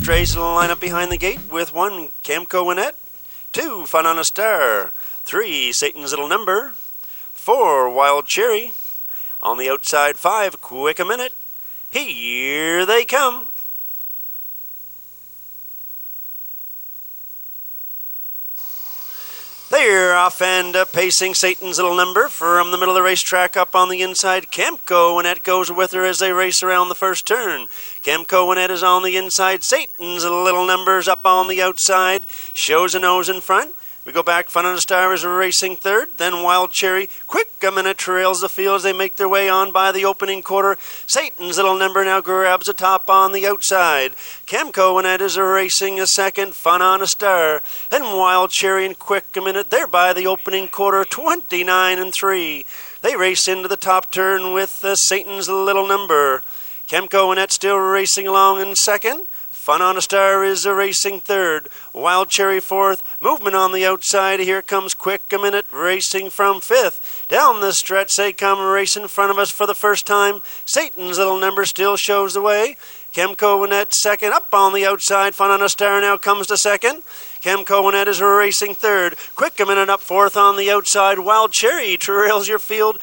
strays to line up behind the gate with 1, Camco Winnett, 2, Fun on a Star, 3, Satan's Little Number, 4, Wild Cherry. On the outside, 5, Quick a Minute. Here they come. They're off and pacing Satan's Little Number from the middle of the racetrack up on the inside. Camco Winnett goes with her as they race around the first turn. Camco Winnett is on the inside. Satan's Little Number's up on the outside. Shows a nose in front. We go back. Fun on a Star is racing third. Then Wild Cherry. Quick a Minute trails the field as they make their way on by the opening quarter. Satan's Little Number now grabs the top on the outside. Camco Winnett is racing a second. Fun on a Star. Then Wild Cherry and Quick a Minute. They're by the opening quarter. 29-3. They race into the top turn with Satan's Little Number. Camco Winnett still racing along in second. Fun on a Star is racing third. Wild Cherry fourth. Movement on the outside. Here comes Quick a Minute racing from fifth. Down the stretch they come, race in front of us for the first time. Satan's Little Number still shows the way. Camco Winnett second. Up on the outside. Fun on a Star now comes to second. Camco Winnett is racing third. Quick a Minute up fourth on the outside. Wild Cherry trails your field.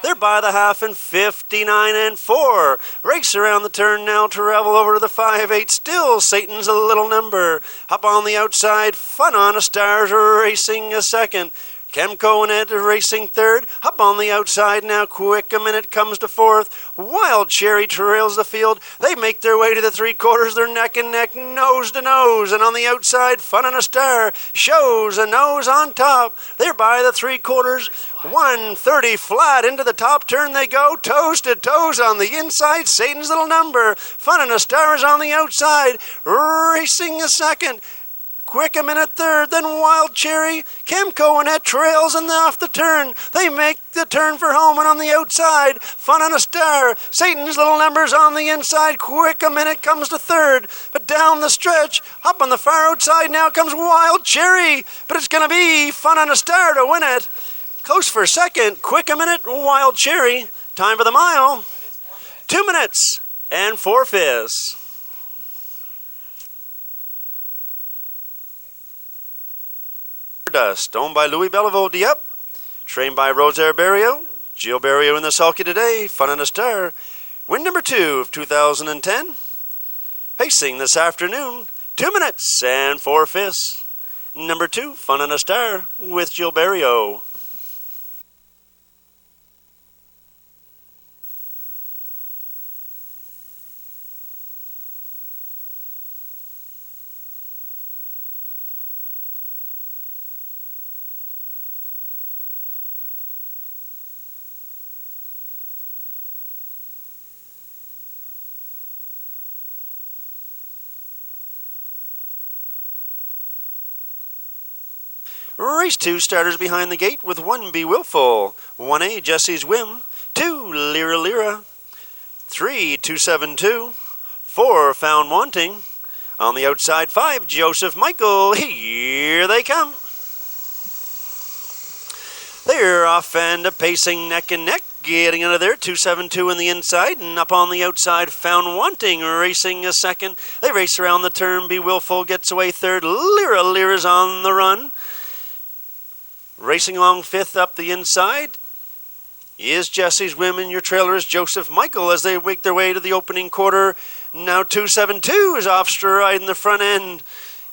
They're by the half in 59-4. Race around the turn now to travel over to the 5-8. Still Satan's Little Number. Up on the outside, Fun on a Star's racing a second. Camco Winnett racing third. Up on the outside now, Quick a Minute comes to fourth. Wild Cherry trails the field. They make their way to the three quarters. They're neck and neck, nose to nose. And on the outside, Fun on a Star shows a nose on top. They're by the three quarters. 130 flat into the top turn they go. Toes to toes on the inside. Satan's Little Number. Fun on a Star is on the outside. Racing a second. Quick a Minute third, then Wild Cherry. Camco Winnett trails and off the turn. They make the turn for home and on the outside. Fun on a Star. Satan's Little Number's on the inside. Quick a Minute comes to third. But down the stretch, up on the far outside now comes Wild Cherry. But it's going to be Fun on a Star to win it. Close for second. Quick a Minute, Wild Cherry. Time for the mile. 2 minutes and 4/5. Dust, owned by Louis Belleville Dieppe, trained by Rosaire Barrio, Jill Barrio in the sulky today, Fun on a Star, win number 2 of 2010, pacing this afternoon, 2 minutes and 4/5, number 2, Fun on a Star, with Jill Barrio. Race 2 starters behind the gate with 1, Be Willful, 1A, Jesse's Whim, 2, Lyra Lyra, 3, 272, 4, Found Wanting. On the outside, 5, Joseph Michael. Here they come. They're off and pacing neck and neck. Getting out of there, 272 in the inside, and up on the outside, Found Wanting, racing a second. They race around the turn. Be Willful gets away third. Lyra Lyra's on the run. Racing along fifth up the inside is Jesse's Women. Your trailer is Joseph Michael as they make their way to the opening quarter. Now 272 is off stride in the front end.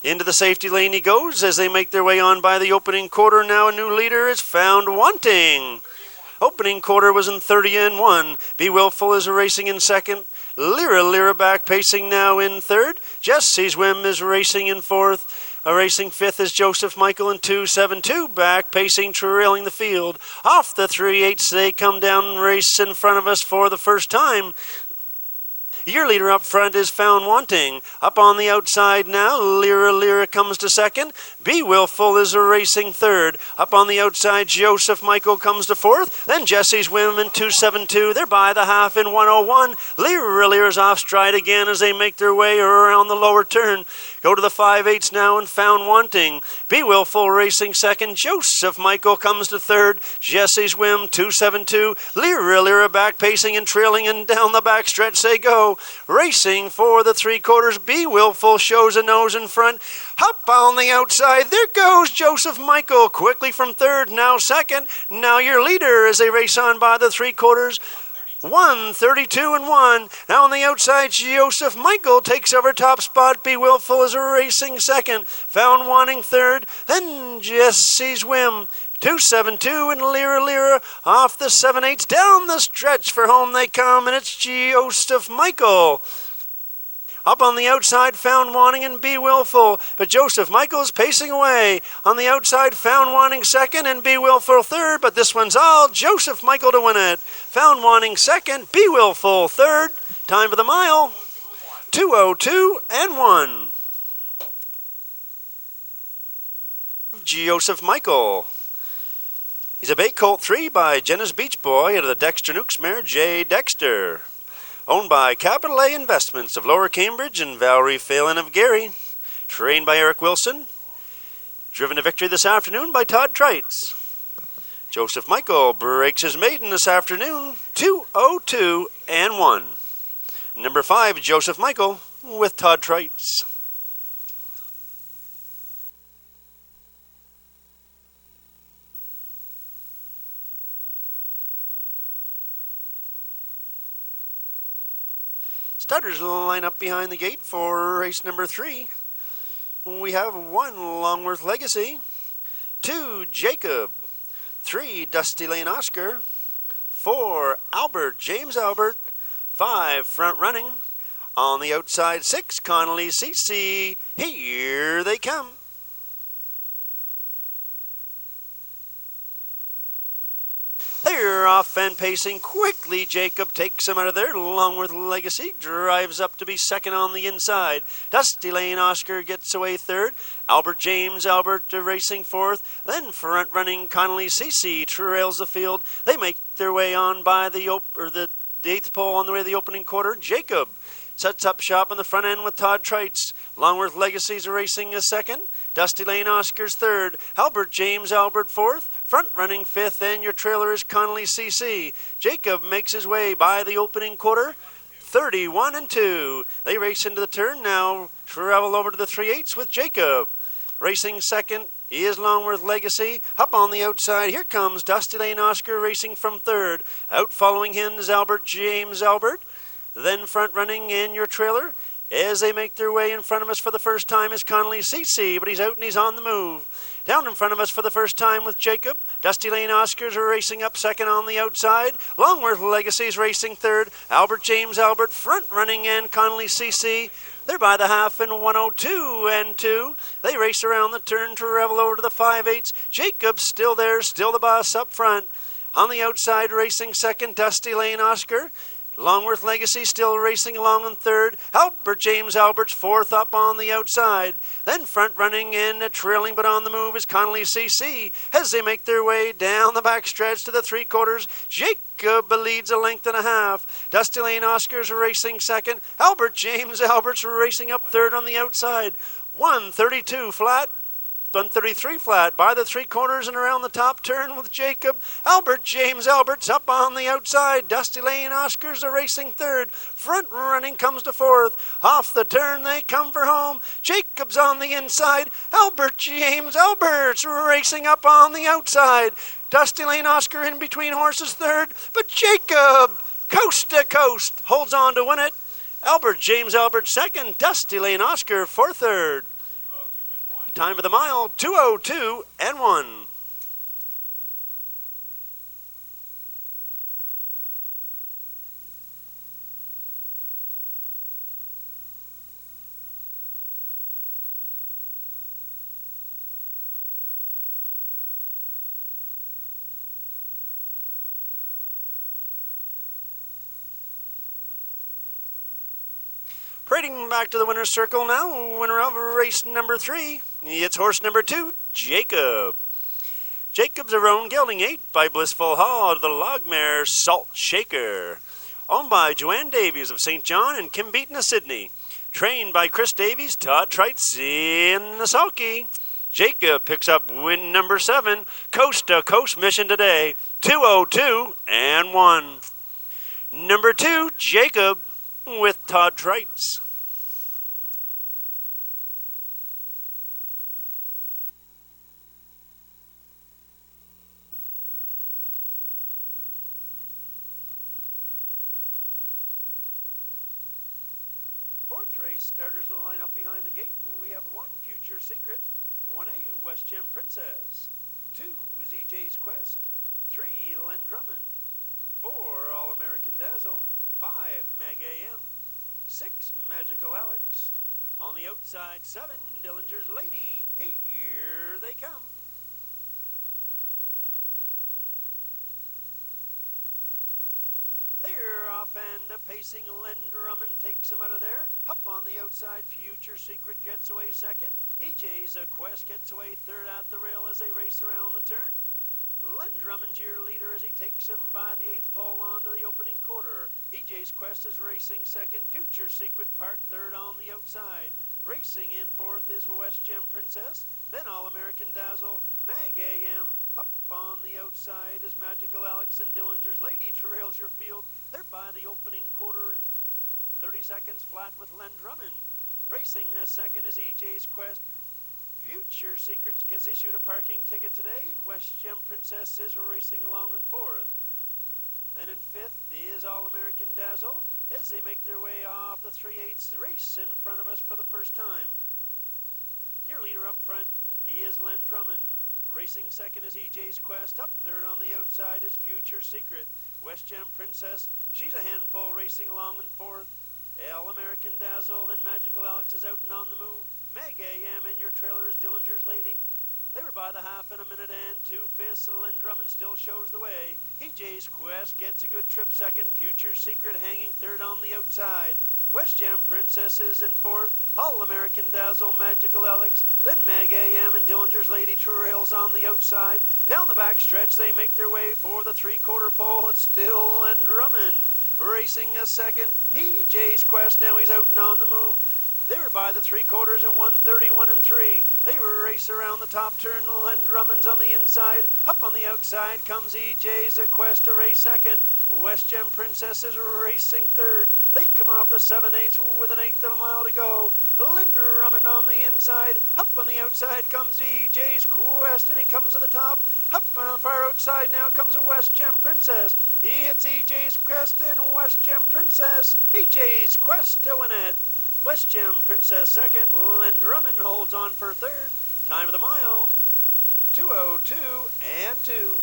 Into the safety lane he goes as they make their way on by the opening quarter. Now a new leader is Found Wanting. Opening quarter was in 30-1. Be Willful is racing in second. Lyra Lyra back pacing now in third. Jesse's Whim is racing in fourth. Racing fifth is Joseph Michael in 272, back pacing, trailing the field. Off the 3/8 they come down and race in front of us for the first time. Your leader up front is Found Wanting. Up on the outside now, Lyra Lyra comes to second. Be Willful is racing third. Up on the outside, Joseph Michael comes to fourth. Then Jesse's Whim in 272. They're by the half in 101. Lyra Lyra's off stride again as they make their way around the lower turn. Go to the 5/8 now and Found Wanting. Be Willful racing second. Joseph Michael comes to third. Jesse's Whim 272. Lyra Lyra back pacing and trailing, and down the back stretch they go. Michael. Racing for the 3/4, Be Willful shows a nose in front. Up on the outside, there goes Joseph Michael. Quickly from third, now second. Now your leader as they race on by the 3/4. 1:32 and 1. Now on the outside, Joseph Michael takes over top spot. Be Willful is racing second. Found Wanting third. Then Jesse's Whim. 272 and Lyra off the 7/8 down the stretch. For home they come, and it's Joseph Michael. Up on the outside, Found Wanting and Be Willful, but Joseph Michael's pacing away. On the outside, Found Wanting second and Be Willful third, but this one's all Joseph Michael to win it. Found Wanting second, Be Willful third. Time for the mile, 2:02 and 1. Joseph Michael. He's a bay colt 3 by Jenna's Beach Boy out of the Dexter Nukes mare J. Dexter. Owned by Capital A Investments of Lower Cambridge and Valerie Phelan of Gary. Trained by Eric Wilson. Driven to victory this afternoon by Todd Trites. Joseph Michael breaks his maiden this afternoon, 2:02 and 1. Number 5, Joseph Michael with Todd Trites. Starters line up behind the gate for race number 3. We have 1, Longworth Legacy. 2, Jacob. 3, Dusty Lane Oscar. 4, Albert, James Albert. 5, Front Running. On the outside, 6, Connolly CC. Here they come. They're off and pacing quickly. Jacob takes him out of there. Longworth Legacy drives up to be second on the inside. Dusty Lane Oscar gets away third. Albert James Albert racing fourth. Then Front Running Connolly CC trails the field. They make their way on by the 8th pole on the way to the opening quarter. Jacob sets up shop in the front end with Todd Trites. Longworth Legacy's racing a second. Dusty Lane Oscar's third. Albert James Albert fourth. Front Running fifth, and your trailer is Connolly CC. Jacob makes his way by the opening quarter. 31 and 2. They race into the turn now. Travel over to the 3/8 with Jacob. Racing second is Longworth Legacy. Up on the outside, here comes Dusty Lane Oscar racing from third. Out following him is Albert James Albert. Then Front Running in your trailer. As they make their way in front of us for the first time is Connolly CC, but he's out and he's on the move. Down in front of us for the first time with Jacob. Dusty Lane Oscars are racing up second on the outside. Longworth Legacy's racing third. Albert James Albert Front Running and Connolly CC. They're by the half in 1:02 and 2. They race around the turn to revel over to the 5/8. Jacob's still there, still the boss up front. On the outside racing second, Dusty Lane Oscar. Longworth Legacy still racing along in third. Albert James Albert's fourth up on the outside. Then Front Running and trailing but on the move is Connolly CC. As they make their way down the back stretch to the 3/4, Jacob leads a length and a half. Dusty Lane Oscars racing second. Albert James Albert's racing up third on the outside. 1:32 flat. 1:33 flat by the 3/4 and around the top turn with Jacob. Albert James Albert's up on the outside. Dusty Lane Oscars are racing third. Front Running comes to fourth. Off the turn they come for home. Jacob's on the inside. Albert James Albert's racing up on the outside. Dusty Lane Oscar in between horses third, but Jacob coast to coast holds on to win it. Albert James Albert second. Dusty Lane Oscar for third. Time for the mile, 2:02 and 1. Parading back to the winner's circle now, winner of race number 3, it's horse number 2, Jacob. Jacob's a roan gelding 8 by Blissful Hall of the log mare Salt Shaker. Owned by Joanne Davies of St. John and Kim Beaton of Sydney. Trained by Chris Davies, Todd Trites in the sulky. Jacob picks up win number 7, coast to coast mission today, 2:02 and 1. Number 2, Jacob. with Todd Trites. Fourth race, starters will line up behind the gate. We have 1 Future Secret, 1A West Gem Princess, 2 is EJ's Quest, 3 Len Drummond, 4 All American Dazzle, 5 Mag AM, 6 Magical Alex. On the outside, 7 Dillinger's Lady. Here they come. They're off and pacing. Len Drummond takes him out of there. Up on the outside, Future Secret gets away second. EJ's Quest gets away third at the rail as they race around the turn. Len Drummond's your leader as he takes him by the 8th pole onto the opening quarter. EJ's Quest is racing second. Future Secret Park third on the outside. Racing in fourth is West Gem Princess. Then All American Dazzle. Mag AM. Up on the outside is Magical Alex, and Dillinger's Lady trails your field. They're by the opening quarter in 30 seconds flat with Len Drummond. Racing second is EJ's Quest. Future Secrets gets issued a parking ticket today. West Gem Princess is racing along in fourth. Then in fifth is All American Dazzle as they make their way off the 3/8 race in front of us for the first time. Your leader up front, he is Len Drummond. Racing second is EJ's Quest. Up third on the outside is Future Secret. West Gem Princess, she's a handful racing along in fourth. All American Dazzle, then Magical Alex is out and on the move. Mag AM and your trailer is Dillinger's Lady. They were by the half in a minute and 2/5. Len Drummond still shows the way. EJ's Quest gets a good trip second. Future Secret hanging third on the outside. West Gem Princess is in fourth. All American Dazzle, Magical Alex, then Mag AM and Dillinger's Lady trails on the outside. Down the back stretch they make their way for the 3/4 pole. It's still Len Drummond racing a second. EJ's Quest now, he's out and on the move. They were by the 3/4 in 1:31 and 3. They were race around the top turn. Len Drummond's on the inside. Up on the outside comes EJ's Quest to race second. West Gem Princess is racing third. They come off the 7/8 with an 1/8 of a mile to go. Len Drummond on the inside. Up on the outside comes EJ's Quest, and he comes to the top. Up on the far outside now comes West Gem Princess. He hits EJ's Quest and West Gem Princess. EJ's Quest to win it. West Gem Princess second. Len Drummond holds on for third. Time of the mile, 2:02 and 2.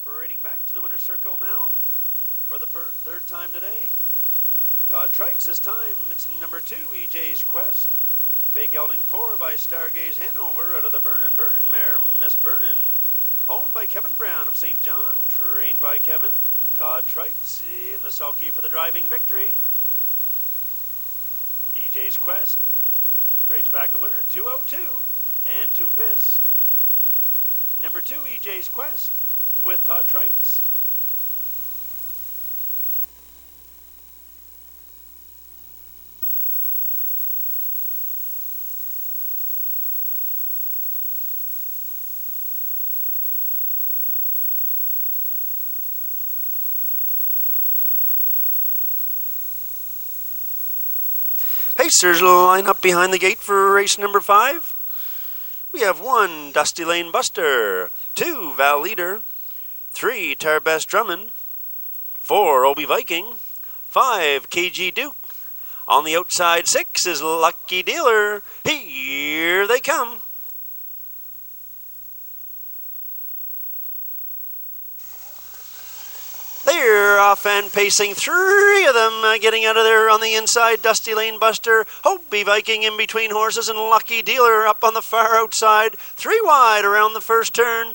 Parading back to the winner's circle now for the third time today. Todd Trites this time. It's number 2, EJ's Quest. Big gelding 4 by Stargaze Hanover out of the Burnin' mare, Miss Burnin'. Owned by Kevin Brown of St. John, trained by Kevin. Todd Trites in the sulky for the driving victory. EJ's Quest grades back the winner, 2:02 and 2/5. Number 2, EJ's Quest with Todd Trites. Pacers line up behind the gate for race number 5. We have 1, Dusty Lane Buster, 2, Val Leader, 3, Tarbest Drummond, 4, Obi Viking, 5, KG Duke. On the outside, 6 is Lucky Dealer. Here they come. They're off and pacing, 3 of them getting out of there on the inside. Dusty Lane Buster, Obi Viking in between horses, and Lucky Dealer up on the far outside. 3 wide around the first turn.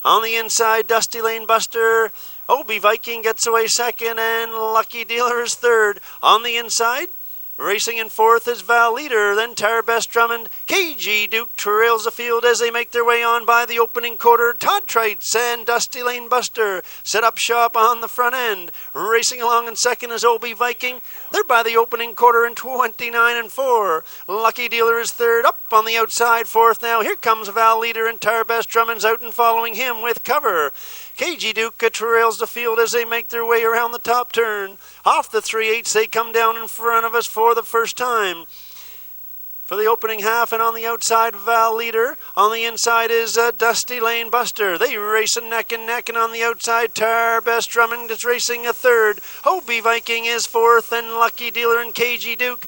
On the inside, Dusty Lane Buster, Obi Viking gets away second, and Lucky Dealer is third. On the inside, Racing in fourth is Val Leader, then Tarbest Drummond. KG Duke trails the field as they make their way on by the opening quarter. Todd Trites and Dusty Lane Buster set up shop on the front end. Racing along in second is Obi Viking. They're by the opening quarter in 29 and 4. Lucky Dealer is third, up on the outside fourth now. Here comes Val Leader and Tarbest Drummond's out and following him with cover. KG Duke trails the field as they make their way around the top turn. Off the 3/8, they come down in front of us for the first time. For the opening half and on the outside, Val Leader. On the inside is Dusty Lane Buster. They race neck and neck, and on the outside, Tarbest Drummond is racing a third. Obi Viking is fourth, and Lucky Dealer and KG Duke.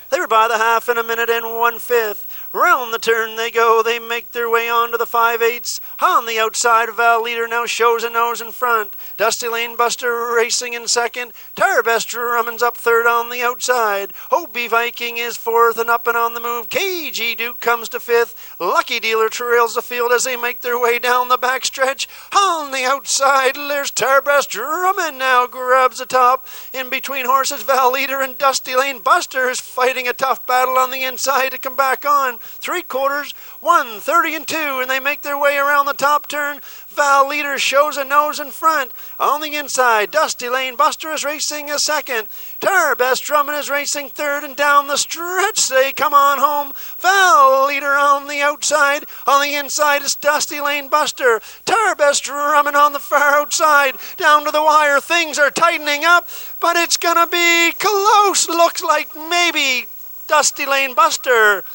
They were by the half in a minute and 1/5. Round the turn they go. They make their way on to the 5/8. On the outside, Val Leader now shows a nose in front. Dusty Lane Buster racing in second. Tarbest Drummond's up third on the outside. Obi Viking is fourth and up and on the move. KG Duke comes to fifth. Lucky Dealer trails the field as they make their way down the backstretch. On the outside, there's Tarbest Drummond now grabs the top. In between horses, Val Leader and Dusty Lane Buster is fighting a tough battle on the inside to come back on. 3/4, 1:30 and 2, and they make their way around the top turn. Val Leader shows a nose in front. On the inside, Dusty Lane Buster is racing a second. Tarbest Drummond is racing third, and down the stretch they come on home. Val Leader on the outside. On the inside is Dusty Lane Buster. Tarbest Drummond on the far outside. Down to the wire, things are tightening up, but it's gonna be close. Looks like maybe Dusty Lane Buster.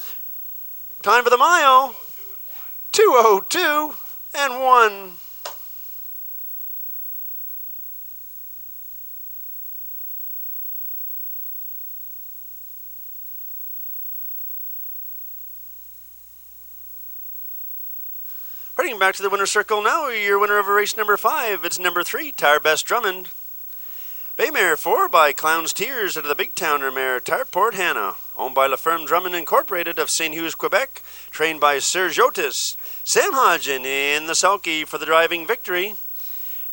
Time for the mile. 2:02 and 1. Heading back to the winner's circle now, your winner of race number 5. It's number 3, Tarbest Drummond. Baymare 4 by Clown's Tears out of the Big Towner mare Tarport Hannah. Owned by La Ferme Drummond Incorporated of St. Hughes, Quebec. Trained by Serge Otis. Sam Hodgin in the sulky for the driving victory.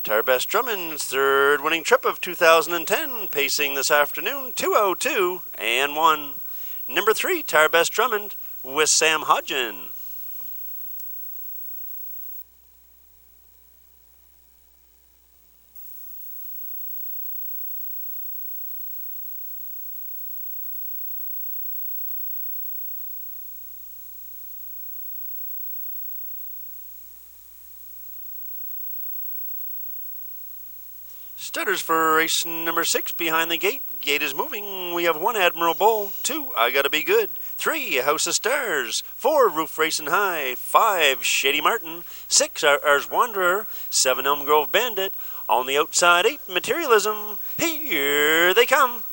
Tarbest Drummond's third winning trip of 2010. Pacing this afternoon, 2:02 and 1. Number 3, Tarbest Drummond with Sam Hodgin. Starters for race number 6 behind the gate. Gate is moving. We have 1 Admiral Bull, 2 I Gotta Be Good, 3 House of Stars, 4 Roof Racing High, 5 Shady Martin, 6 Ours Wanderer, 7 Elm Grove Bandit. On the outside, 8 Materialism. Here they come.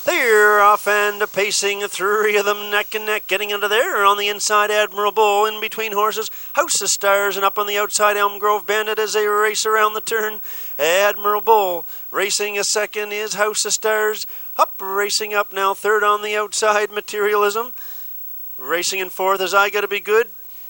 They're off and pacing, 3 of them neck and neck, getting into there. On the inside, Admiral Bull, in between horses, House of Stars, and up on the outside, Elm Grove Bandit as they race around the turn. Admiral Bull racing a second is House of Stars. Up, racing up now, third on the outside, Materialism. Racing in fourth is I Gotta Be Good.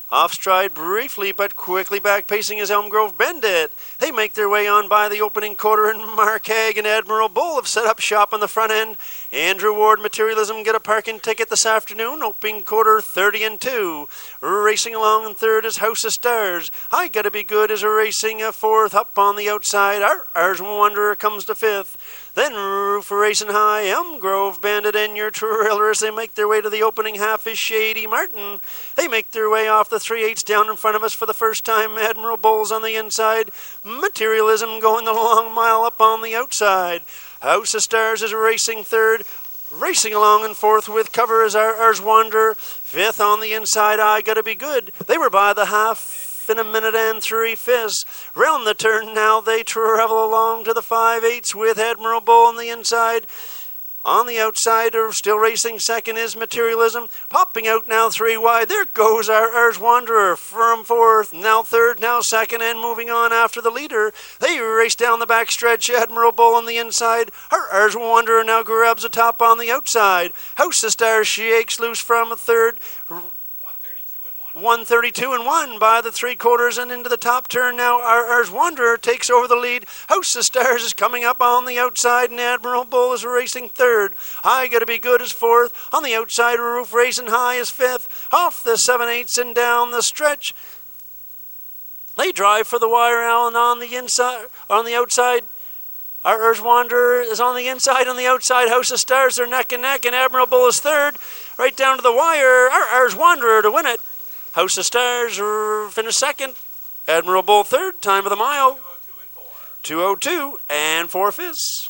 Off stride briefly, but quickly back pacing is Elm Grove Bandit. They make their way on by the opening quarter, and Mark Haig and Admiral Bull have set up shop on the front end. Andrew Ward, Materialism, get a parking ticket this afternoon. Opening quarter, 30 and 2. Racing along in third is House of Stars. I Gotta Be Good is racing a fourth. Up on the outside, Ours Wanderer comes to fifth. Then Roof Racing High, Elm Grove Bandit, and your trailer as they make their way to the opening half is Shady Martin. They make their way off the 3/8 down in front of us for the first time. Admiral Bull's on the inside. Materialism going the long mile up on the outside. House of Stars is racing third. Racing along in fourth with cover is Ours Wanderer. Fifth on the inside, I Gotta Be Good. They were by the half in a minute and 3/5. Round the turn now they travel along to the 5/8 with Admiral Bull on the inside. On the outside, still racing second is Materialism. Popping out now 3 wide. There goes Ours Wanderer from fourth. Now third, now second, and moving on after the leader. They race down the back stretch. Admiral Bull on the inside. Ours Wanderer now grabs the top on the outside. House of Stars shakes loose from a third. 132 and 1 by the 3/4 and into the top turn now. Ours Wanderer takes over the lead. House of Stars is coming up on the outside, and Admiral Bull is racing third. I Gotta Be Good is fourth. On the outside, Roof Racing High is fifth. Off the 7/8 and down the stretch. They drive for the wire, Allen, on the inside, on the outside. Ours Wanderer is on the inside. On the outside, House of Stars are neck and neck, and Admiral Bull is third. Right down to the wire, Ours Wanderer to win it. House of Stars finished second. Admiral Bull third. Time of the mile, 2:02 and 4/5.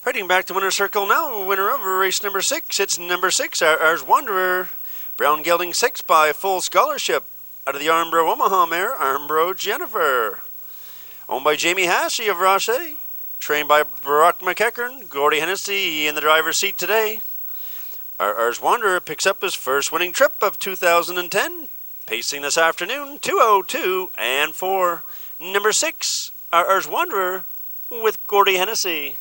Heading back to winner's circle now, winner of race number 6. It's number 6, Ours Wanderer. Brown gelding 6 by Full Scholarship. Out of the Armbro Omaha mare, Armbro Jennifer. Owned by Jamie Hassey of Raceway. Trained by Brock McEachern. Gordy Hennessy in the driver's seat today. Ours Wanderer picks up his first winning trip of 2010. Pacing this afternoon, 2:02 and 4. Number 6, Ours Wanderer with Gordy Hennessy.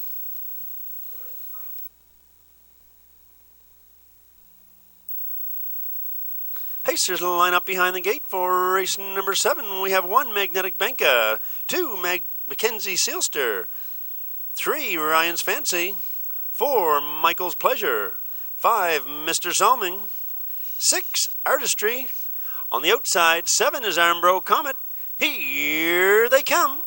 Pacers will line up behind the gate for race number 7. We have 1, Magnetic Banka, 2, Mackenzie Sealster, 3, Ryan's Fancy, 4, Michael's Pleasure, 5, Mr. Salming, 6, Artistry. On the outside, 7 is Armbro Comet. Here they come.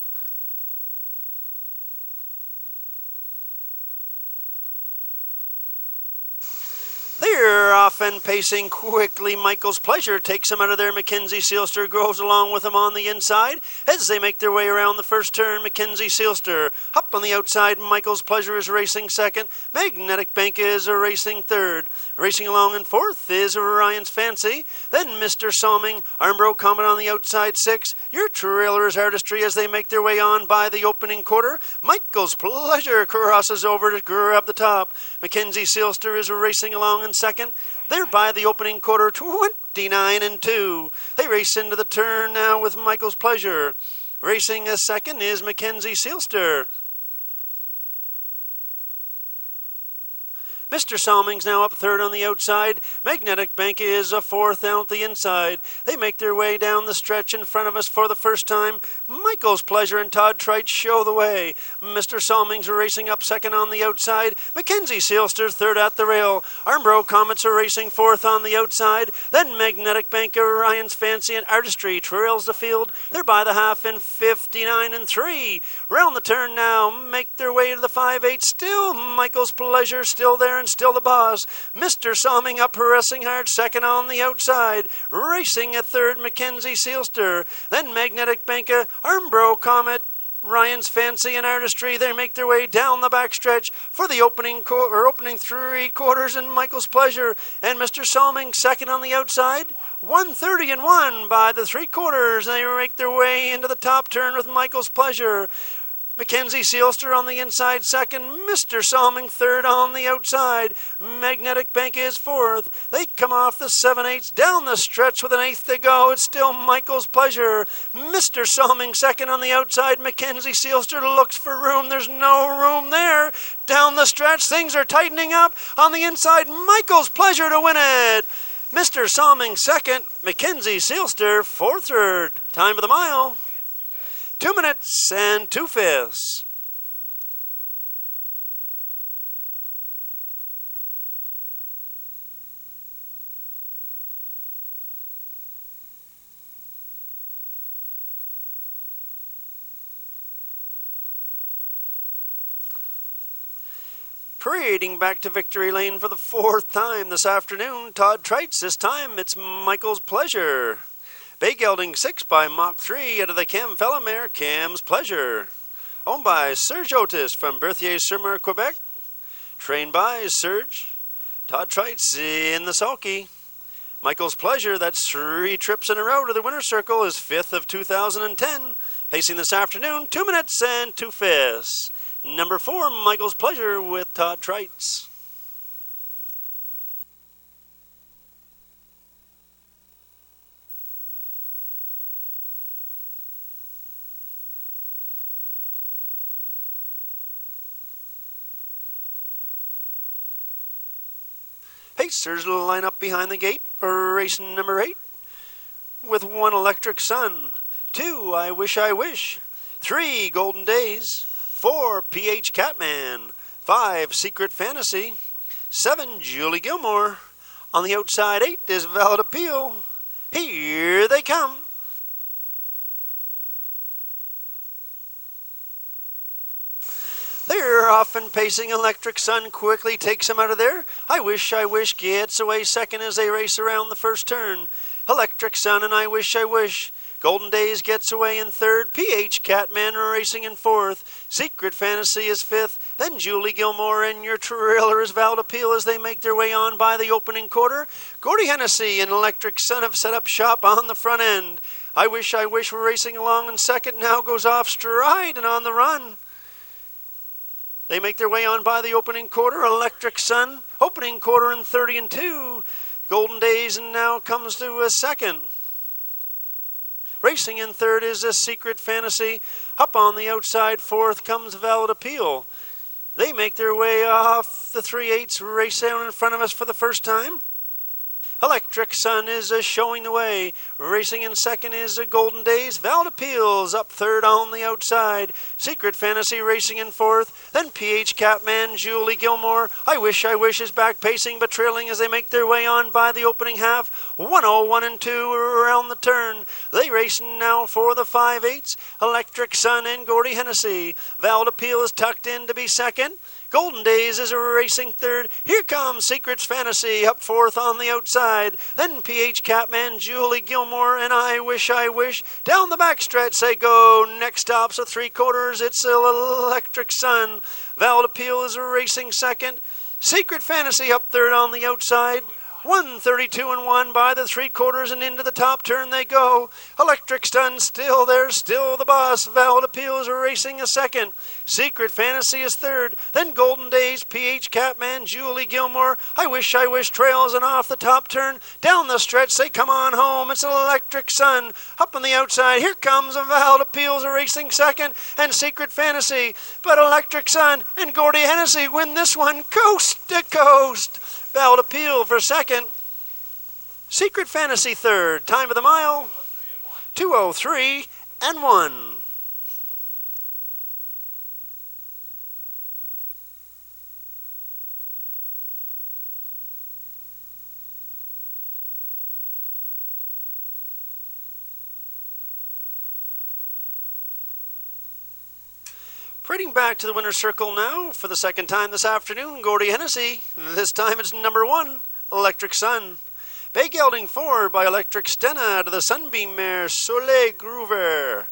They're off and pacing quickly. Michael's Pleasure takes him out of there. Mackenzie Sealster goes along with him on the inside. As they make their way around the first turn, Mackenzie Sealster up on the outside. Michael's Pleasure is racing second. Magnetic Bank is racing third. Racing along in fourth is Ryan's Fancy. Then Mr. Salming, Armbro Comet on the outside 6. Your Trailer's Artistry as they make their way on by the opening quarter. Michael's Pleasure crosses over to grab the top. Mackenzie Sealster is racing along in second. They're by the opening quarter, 29 and 2. They race into the turn now with Michael's Pleasure. Racing a second is Mackenzie Sealster. Mr. Salming's now up third on the outside. Magnetic Bank is a fourth out the inside. They make their way down the stretch in front of us for the first time. Michael's Pleasure and Todd Trite show the way. Mr. Salming's racing up second on the outside. Mackenzie Sealster third at the rail. Armbro Comets are racing fourth on the outside. Then Magnetic Bank, Ryan's Fancy and Artistry trails the field. They're by the half in 59 and 3. Round the turn now, make their way to the 5/8. Still Michael's Pleasure still there and still the boss. Mr. Salming up pressing hard second on the outside. Racing at third, Mackenzie Sealster. Then Magnetic Banka, Armbro Comet, Ryan's Fancy and Artistry. They make their way down the backstretch for the opening 3/4 and Michael's Pleasure. And Mr. Salming second on the outside. 1:30 and 1 by the 3/4. They make their way into the top turn with Michael's Pleasure. Mackenzie Sealster on the inside second. Mr. Salming third on the outside. Magnetic Bank is fourth. They come off the 7/8 down the stretch with an 1/8 to go. It's still Michael's Pleasure. Mr. Salming second on the outside. Mackenzie Sealster looks for room. There's no room there. Down the stretch, things are tightening up. On the inside, Michael's Pleasure to win it. Mr. Salming second. Mackenzie Sealster fourth third. Time of the mile, 2 minutes and 2/5. Parading back to victory lane for the 4th time this afternoon, Todd Trites. This time it's Michael's Pleasure. Bay Gelding 6 by Mach 3 out of the Cam Fella mare, Cam's Pleasure. Owned by Serge Otis from Berthier-sur-Mer, Quebec. Trained by Serge. Todd Trites in the sulky. Michael's Pleasure, that's 3 trips in a row to the winner's circle, is 5th of 2010. Pacing this afternoon, 2 minutes and 2/5. Number 4, Michael's Pleasure with Todd Trites. Pacers line up behind the gate for race number 8 with 1 Electric Sun, 2 I Wish I Wish, 3 Golden Days, 4 PH Catman, 5 Secret Fantasy, 7 Julie Gilmore. On the outside 8 is Valid Appeal. Here they come. They're off and pacing. Electric Sun quickly takes him out of there. I Wish gets away second as they race around the first turn. Electric Sun and I Wish. Golden Days gets away in third. PH Catman racing in fourth. Secret Fantasy is fifth. Then Julie Gilmore and your trailer is Valid Appeal as they make their way on by the opening quarter. Gordy Hennessy and Electric Sun have set up shop on the front end. I Wish we're racing along in second. Now goes off stride and on the run. They make their way on by the opening quarter. Electric Sun, opening quarter in 30 and 2. Golden Days and now comes to a second. Racing in third is a Secret Fantasy. Up on the outside fourth comes Valid Appeal. They make their way off the 3/8, race down in front of us for the first time. Electric Sun is showing the way. Racing in second is Golden Days. Valid Appeals up third on the outside. Secret Fantasy racing in fourth. Then PH Catman, Julie Gilmore. I Wish is back pacing but trailing as they make their way on by the opening half. 101 and 2 around the turn. They race now for the 5/8. Electric Sun and Gordy Hennessy. Valid Appeal is tucked in to be second. Golden Days is racing third. Here comes Secret Fantasy up fourth on the outside. Then PH Catman, Julie Gilmore, and I Wish. Down the backstretch they go. Next stop's a 3/4. It's Electric Sun. Valid Appeal is racing second. Secret Fantasy up third on the outside. 132 and 1 by the 3/4 and into the top turn they go. Electric Sun still there, still the boss. Valid Appeal is racing a second. Secret Fantasy is third. Then Golden Days, PH Catman, Julie Gilmore. I Wish trails and off the top turn. Down the stretch they come on home. It's Electric Sun. Up on the outside, here comes a Valid Appeal racing second. And Secret Fantasy. But Electric Sun and Gordy Hennessy win this one coast to coast. Valid Appeal for second. Secret Fantasy third. Time of the mile, 2:03 and 1. Parading back to the winner's circle now for the second time this afternoon, Gordy Hennessy. This time it's number 1, Electric Sun. Bay gelding forward by Electric Stena to the Sunbeam mare Soleil Groover.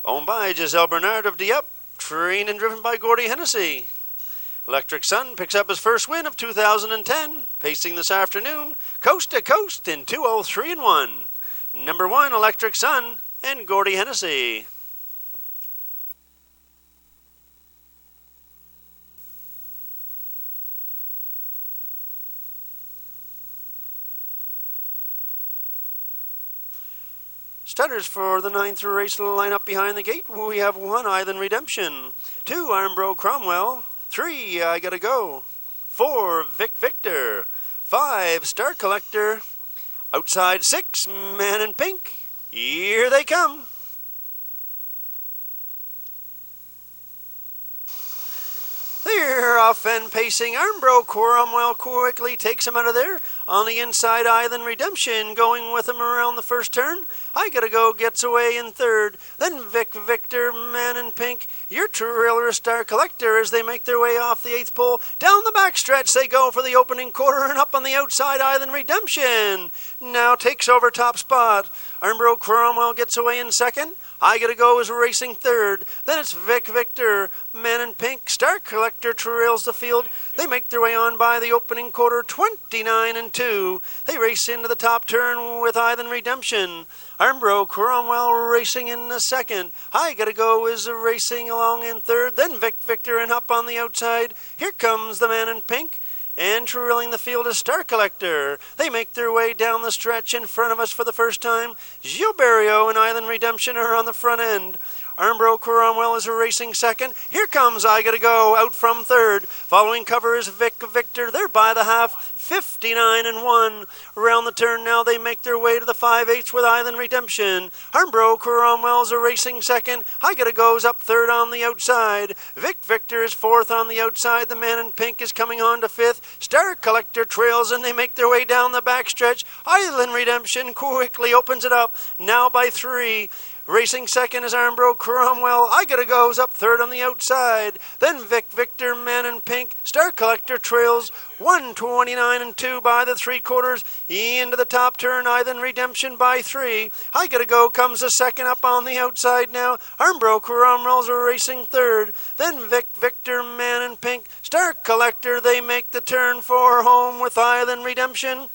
Owned by Giselle Bernard of Dieppe, trained and driven by Gordy Hennessy. Electric Sun picks up his first win of 2010, pacing this afternoon, coast to coast in 2:03 and 1. Number 1, Electric Sun and Gordy Hennessy. Starters for the 9th race line up behind the gate. We have 1 Island Redemption, 2 Armbro Cromwell, 3 I Gotta Go, 4 Vic Victor, 5 Star Collector, outside 6 Man in Pink. Here they come. They're off and pacing. Armbro Cromwell quickly takes him out of there. On the inside, Island Redemption going with him around the first turn. I Gotta Go gets away in third. Then Vic Victor, Man in Pink, your trailer Star Collector as they make their way off the 8th pole. Down the backstretch they go for the opening quarter, and up on the outside, Island Redemption now takes over top spot. Armbro Cromwell gets away in second. I Gotta Go is racing third. Then it's Vic Victor, Man in Pink. Star Collector trails the field. They make their way on by the opening quarter, 29-2. They race into the top turn with Island Redemption. Armbro Cromwell racing in the second. I Gotta Go is racing along in third. Then Vic Victor and up on the outside. Here comes the Man in Pink. And trailing the field is Star Collector. They make their way down the stretch in front of us for the first time. Gilberto and Island Redemption are on the front end. Armbro Cromwell is racing second. Here comes I Gotta Go out from third. Following cover is Vic Victor. They're by the half, 59-1. Around the turn now they make their way to the 5/8 with Island Redemption. Armbro Cromwell's racing second. I Gotta Go's up third on the outside. Vic Victor is fourth on the outside. The Man in Pink is coming on to fifth. Star Collector trails and they make their way down the backstretch. Island Redemption quickly opens it up, now by 3. Racing second is Armbro Cromwell. I Gotta Go's up third on the outside. Then Vic Victor, Man in Pink. Star Collector trails 129-2 by the 3/4. Into the top turn, Island Redemption by 3. I Gotta Go comes a second up on the outside now. Armbro Cromwell's racing third. Then Vic Victor, Man in Pink. Star Collector, they make the turn for home with Island Redemption.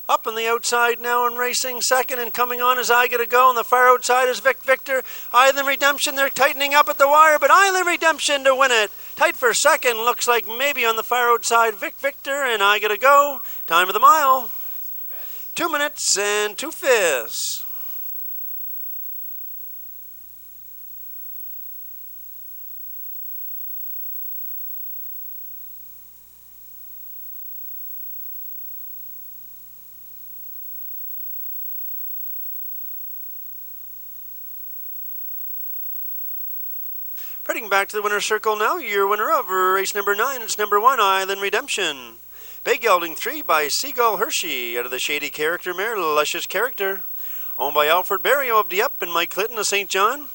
Up on the outside now and racing second, and coming on is I Gotta Go. On the far outside is Vic Victor. Island Redemption, they're tightening up at the wire, but Island Redemption to win it. Tight for second, looks like maybe on the far outside Vic Victor and I Gotta Go. Time of the mile, 2 minutes and 2/5. Heading back to the winner's circle now, your winner of race number 9, it's number 1, Island Redemption. Big gelding 3 by Seagull Hershey out of the Shady Character mare, Luscious Character. Owned by Alfred Barrio of Dieppe and Mike Clinton of St. John.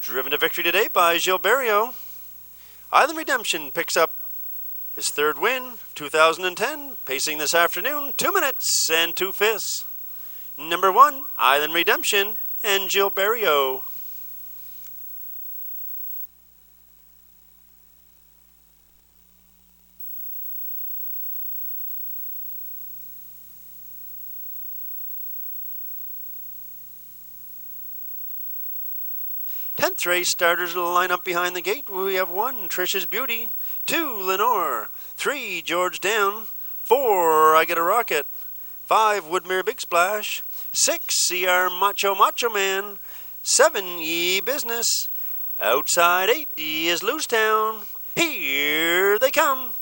Driven to victory today by Gilberto. Island Redemption picks up his third win of 2010, pacing this afternoon, 2 minutes and 2/5. Number 1, Island Redemption and Gilberto. Tenth race starters will line up behind the gate. We have 1, Trish's Beauty. 2, Lenore. 3, George Down. 4, I Get a Rocket. 5, Woodmere Big Splash. 6, CR Macho Man. 7, E-Business. Outside 8 is Loosetown. Here they come.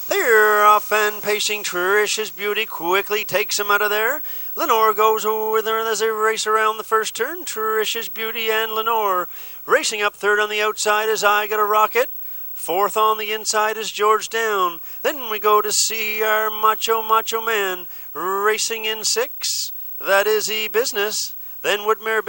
They're off and pacing. Trish's Beauty quickly takes him out of there. Lenore goes over there as they race around the first turn. Trish's Beauty and Lenore. Racing up third on the outside is I Got a Rocket. Fourth on the inside is George Down. Then we go to see our Macho Man. Racing in 6. That is E-Business. Then Woodmere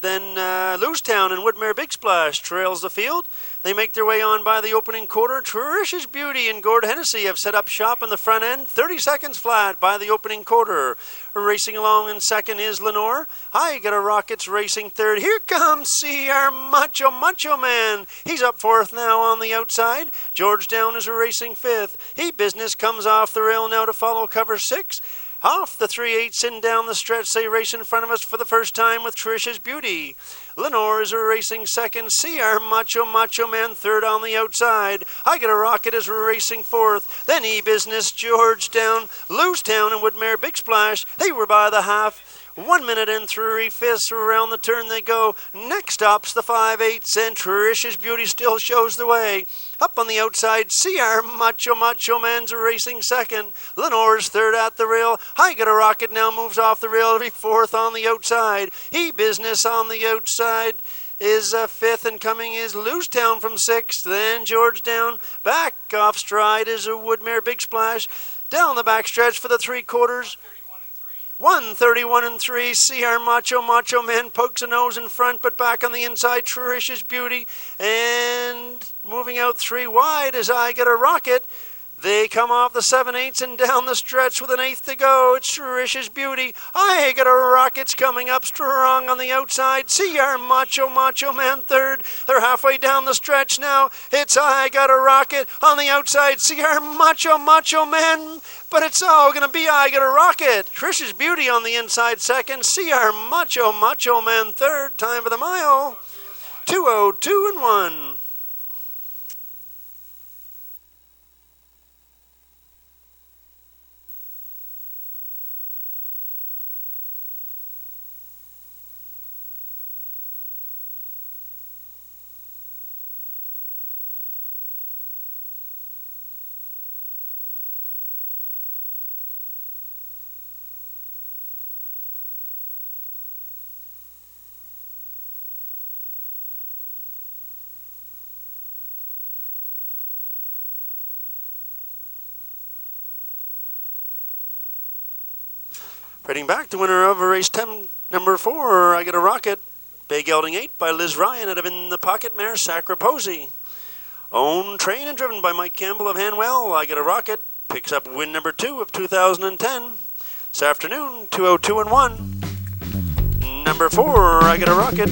Loosetown and Woodmere Big Splash trails the field. They make their way on by the opening quarter. Trish's Beauty and Gord Hennessy have set up shop in the front end. 30 seconds flat by the opening quarter. Racing along in second is Lenore. I Got a Rocket's racing third. Here comes CR Macho Man. He's up fourth now on the outside. George Down is racing fifth. E-Business comes off the rail now to follow cover 6. Off the 3/8 and down the stretch, they race in front of us for the first time with Trish's Beauty. Lenore is racing second. CR Macho Man third on the outside. I Get a Rocket is racing fourth. Then E-Business, George Down, Loosetown, and Woodmere Big Splash. They were by the half. 1 minute and 3/5 around the turn they go. Next stops the 5/8 and Trish's Beauty still shows the way. Up on the outside, CR Macho Man's racing second. Lenore's third at the rail. I Got a Rocket now moves off the rail to be fourth on the outside. E-Business on the outside is fifth, and coming is Loosetown from sixth. Then George Down. Back off stride is a Woodmere Big Splash. Down the backstretch for the 3/4. 131 and 3, CR Macho Man pokes a nose in front, but back on the inside, Tricious Beauty. And moving out 3 wide as I Get a Rocket. They come off the 7/8 and down the stretch with an 1/8 to go. It's Tricious Beauty. I Get a Rocket's coming up strong on the outside. CR Macho Man third. They're halfway down the stretch now. It's I Got a Rocket on the outside. CR Macho Man. But it's all going to be I Get a Rocket. Tricious Beauty on the inside second. CR Macho Man third. Time for the mile. 2:02 and 1. Heading back, the winner of race 10, number 4, I Get a Rocket. Big Gelding 8 by Liz Ryan out of In the Pocket mare Sacraposi. Owned, trained, and driven by Mike Campbell of Hanwell, I Get a Rocket picks up win number 2 of 2010. This afternoon, 2:02 and 1. Number 4, I Get a Rocket.